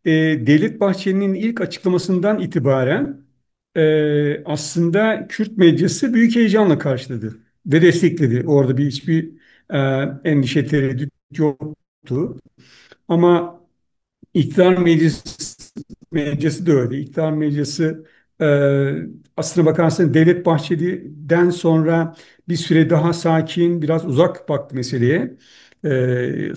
Devlet Bahçeli'nin ilk açıklamasından itibaren aslında Kürt medyası büyük heyecanla karşıladı ve destekledi. Orada hiçbir e, endişe, tereddüt yoktu. Ama İktidar medyası da öyle. İktidar medyası e, aslına bakarsan Devlet Bahçeli'den sonra bir süre daha sakin, biraz uzak baktı meseleye.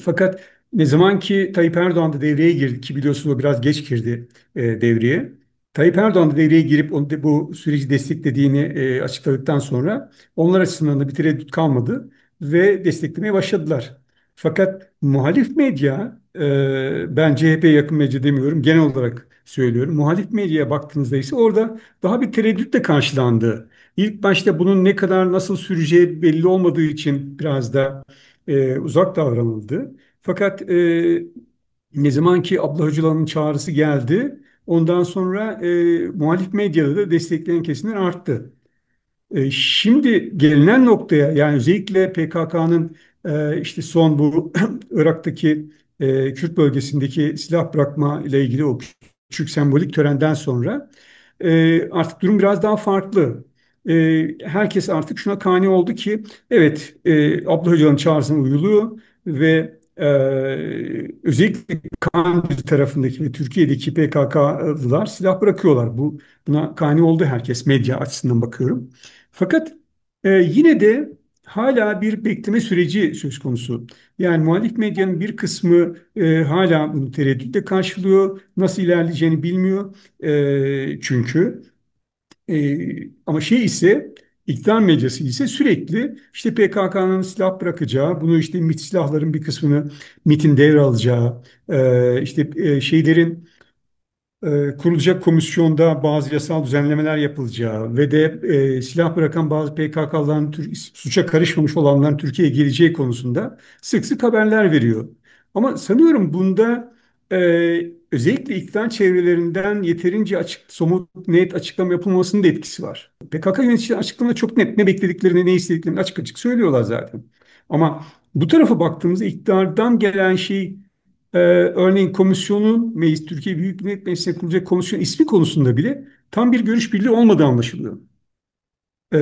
Fakat ne zaman ki Tayyip Erdoğan da devreye girdi ki biliyorsunuz o biraz geç girdi devreye. Tayyip Erdoğan da devreye girip bu süreci desteklediğini açıkladıktan sonra onlar açısından da bir tereddüt kalmadı ve desteklemeye başladılar. Fakat muhalif medya, ben CHP'ye yakın medya demiyorum, genel olarak söylüyorum. Muhalif medyaya baktığınızda ise orada daha bir tereddütle karşılandı. İlk başta bunun ne kadar nasıl süreceği belli olmadığı için biraz da uzak davranıldı. Fakat ne zaman ki Abdullah Öcalan'ın çağrısı geldi, ondan sonra muhalif medyada da destekleyen kesimler arttı. Şimdi gelinen noktaya yani özellikle PKK'nın işte son bu Irak'taki Kürt bölgesindeki silah bırakma ile ilgili o küçük sembolik törenden sonra artık durum biraz daha farklı. Herkes artık şuna kani oldu ki evet, Abdullah Öcalan'ın çağrısına uyuluyor ve özellikle Kandil tarafındaki ve Türkiye'deki PKK'lılar silah bırakıyorlar. Buna kani oldu herkes, medya açısından bakıyorum. Fakat yine de hala bir bekleme süreci söz konusu. Yani muhalif medyanın bir kısmı hala bunu tereddütle karşılıyor. Nasıl ilerleyeceğini bilmiyor. Çünkü ama şey ise iktidar medyası ise sürekli işte PKK'nın silah bırakacağı, bunu işte MİT silahların bir kısmını MİT'in devralacağı, işte şeylerin kurulacak komisyonda bazı yasal düzenlemeler yapılacağı ve de silah bırakan bazı PKK'ların suça karışmamış olanların Türkiye'ye geleceği konusunda sık sık haberler veriyor. Ama sanıyorum bunda özellikle iktidar çevrelerinden yeterince açık, somut, net açıklama yapılmasının da etkisi var. PKK yöneticileri açıklama çok net, ne beklediklerini, ne istediklerini açık açık söylüyorlar zaten. Ama bu tarafa baktığımızda iktidardan gelen şey, örneğin komisyonun Türkiye Büyük Millet Meclisi'ne kurulacak komisyon ismi konusunda bile tam bir görüş birliği olmadığı anlaşılıyor. Ee,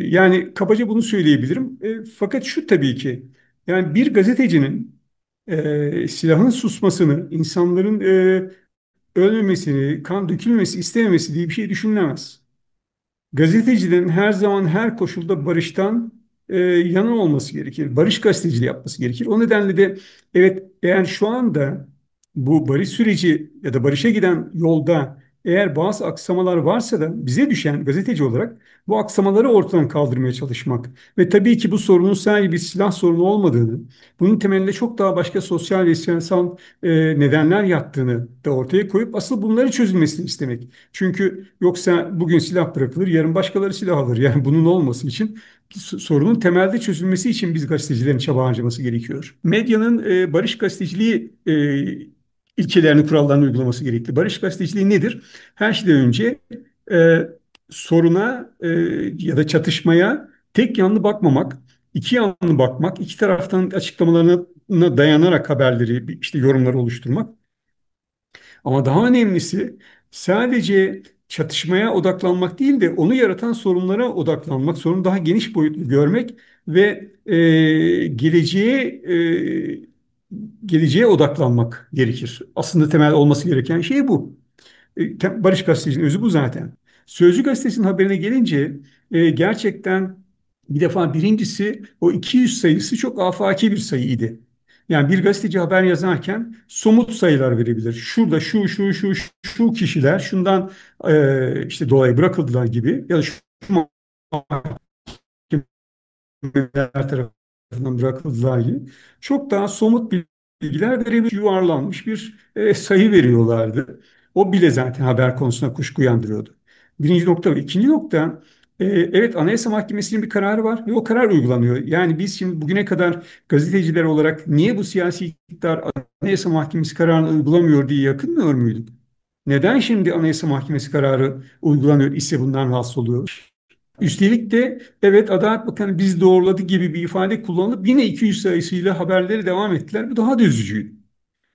Yani kabaca bunu söyleyebilirim. Fakat şu tabii ki yani bir gazetecinin silahın susmasını, insanların ölmemesini, kan dökülmesi istememesi diye bir şey düşünülemez. Gazetecilerin her zaman her koşulda barıştan yana olması gerekir. Barış gazeteciliği yapması gerekir. O nedenle de evet, eğer şu anda bu barış süreci ya da barışa giden yolda eğer bazı aksamalar varsa da bize düşen gazeteci olarak bu aksamaları ortadan kaldırmaya çalışmak. Ve tabii ki bu sorunun sadece bir silah sorunu olmadığını, bunun temelinde çok daha başka sosyal ve siyasal nedenler yattığını da ortaya koyup asıl bunları çözülmesini istemek. Çünkü yoksa bugün silah bırakılır, yarın başkaları silah alır. Yani bunun olması için sorunun temelde çözülmesi için biz gazetecilerin çaba harcaması gerekiyor. Medyanın barış gazeteciliği ilkelerini, kurallarını uygulaması gerekli. Barış gazeteciliği nedir? Her şeyden önce e, soruna ya da çatışmaya tek yanlı bakmamak, iki yanlı bakmak, iki taraftan açıklamalarına dayanarak haberleri, işte yorumları oluşturmak. Ama daha önemlisi sadece çatışmaya odaklanmak değil de onu yaratan sorunlara odaklanmak, sorunu daha geniş boyutlu görmek ve geleceğe odaklanmak gerekir. Aslında temel olması gereken şey bu. Barış Gazeteci'nin özü bu zaten. Sözcü Gazetesi'nin haberine gelince gerçekten bir defa birincisi o 200 sayısı çok afaki bir sayıydı. Yani bir gazeteci haber yazarken somut sayılar verebilir. Şurada şu kişiler şundan işte dolayı bırakıldılar gibi ya da şu mahkemeler tarafından bırakıldılar gibi çok daha somut bilgiler verebilir. Yuvarlanmış bir sayı veriyorlardı. O bile zaten haber konusunda kuşku uyandırıyordu. Birinci nokta ve ikinci nokta, evet, Anayasa Mahkemesi'nin bir kararı var ve o karar uygulanıyor. Yani biz şimdi bugüne kadar gazeteciler olarak niye bu siyasi iktidar Anayasa Mahkemesi kararını uygulamıyor diye yakınmıyor muyduk? Neden şimdi Anayasa Mahkemesi kararı uygulanıyor ise bundan rahatsız oluyor? Üstelik de evet, Adalet Bakanı biz doğruladı gibi bir ifade kullanılıp yine 200 sayısıyla haberleri devam ettiler. Bu daha da üzücüydü.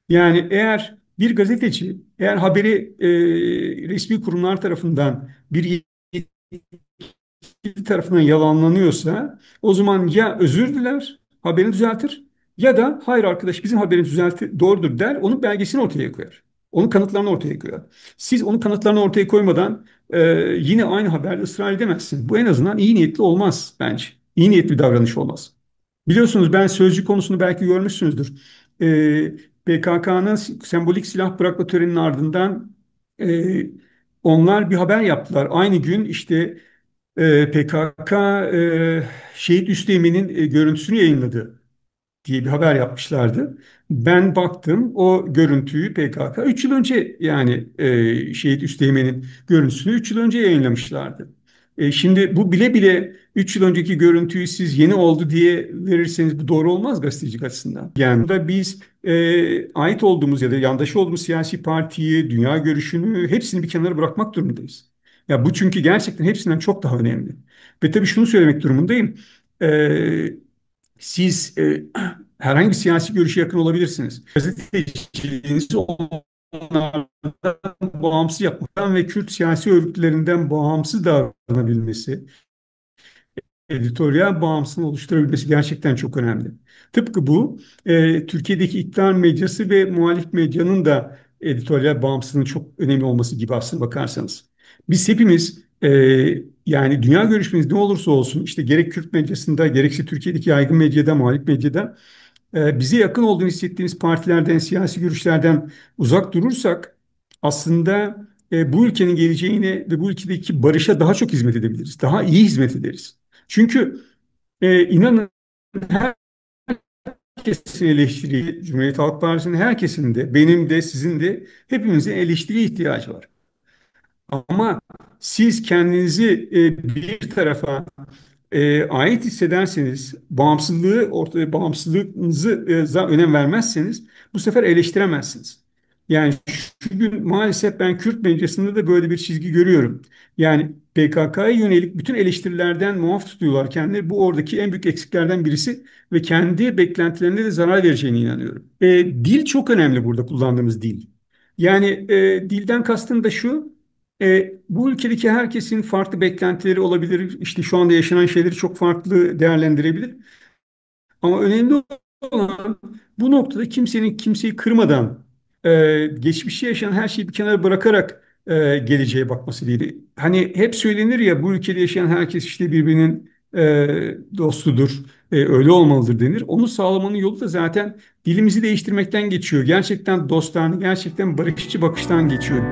Yani eğer Bir gazeteci eğer haberi resmi kurumlar tarafından bir tarafından yalanlanıyorsa o zaman ya özür diler, haberini düzeltir ya da hayır arkadaş bizim haberimiz doğrudur der, onun belgesini ortaya koyar. Onun kanıtlarını ortaya koyar. Siz onun kanıtlarını ortaya koymadan yine aynı haberde ısrar edemezsiniz. Bu en azından iyi niyetli olmaz bence. İyi niyetli bir davranış olmaz. Biliyorsunuz ben Sözcü konusunu belki görmüşsünüzdür. PKK'nın sembolik silah bırakma töreninin ardından e, onlar bir haber yaptılar. Aynı gün işte PKK şehit Üsteğmen'in görüntüsünü yayınladı diye bir haber yapmışlardı. Ben baktım o görüntüyü PKK 3 yıl önce yani şehit Üsteğmen'in görüntüsünü 3 yıl önce yayınlamışlardı. Şimdi bu bile bile 3 yıl önceki görüntüyü siz yeni oldu diye verirseniz bu doğru olmaz gazetecilik açısından. Yani burada biz ait olduğumuz ya da yandaşı olduğumuz siyasi partiyi, dünya görüşünü hepsini bir kenara bırakmak durumundayız. Ya bu çünkü gerçekten hepsinden çok daha önemli. Ve tabii şunu söylemek durumundayım. E, Siz herhangi bir siyasi görüşe yakın olabilirsiniz. Gazeteciliğinizi onlardan bağımsız yapmaktan ve Kürt siyasi örgütlerinden bağımsız davranabilmesi, editoryal bağımsızlığını oluşturabilmesi gerçekten çok önemli. Tıpkı bu Türkiye'deki iktidar medyası ve muhalif medyanın da editoryal bağımsızlığının çok önemli olması gibi aslına bakarsanız. Biz hepimiz yani dünya görüşümüz ne olursa olsun işte gerek Kürt medyasında gerekse Türkiye'deki yaygın medyada, muhalif medyada bize yakın olduğunu hissettiğimiz partilerden, siyasi görüşlerden uzak durursak aslında bu ülkenin geleceğine ve bu ülkedeki barışa daha çok hizmet edebiliriz. Daha iyi hizmet ederiz. Çünkü inanın herkesin eleştiriyi, Cumhuriyet Halk Partisi'nin herkesin de, benim de, sizin de hepimizin eleştiriye ihtiyacı var. Ama siz kendinizi bir tarafa ait hissederseniz, bağımsızlığınızı önem vermezseniz bu sefer eleştiremezsiniz. Yani şu gün maalesef ben Kürt medyasında da böyle bir çizgi görüyorum. Yani PKK'ya yönelik bütün eleştirilerden muaf tutuyorlar kendileri. Bu oradaki en büyük eksiklerden birisi ve kendi beklentilerine de zarar vereceğine inanıyorum. Dil çok önemli burada kullandığımız dil. Yani dilden kastım da şu. Bu ülkedeki herkesin farklı beklentileri olabilir. İşte şu anda yaşanan şeyleri çok farklı değerlendirebilir. Ama önemli olan bu noktada kimsenin kimseyi kırmadan, geçmişte yaşanan her şeyi bir kenara bırakarak geleceğe bakması değil. Hani hep söylenir ya bu ülkede yaşayan herkes işte birbirinin dostudur, öyle olmalıdır denir. Onu sağlamanın yolu da zaten dilimizi değiştirmekten geçiyor. Gerçekten dostane, gerçekten barışçı bakıştan geçiyor.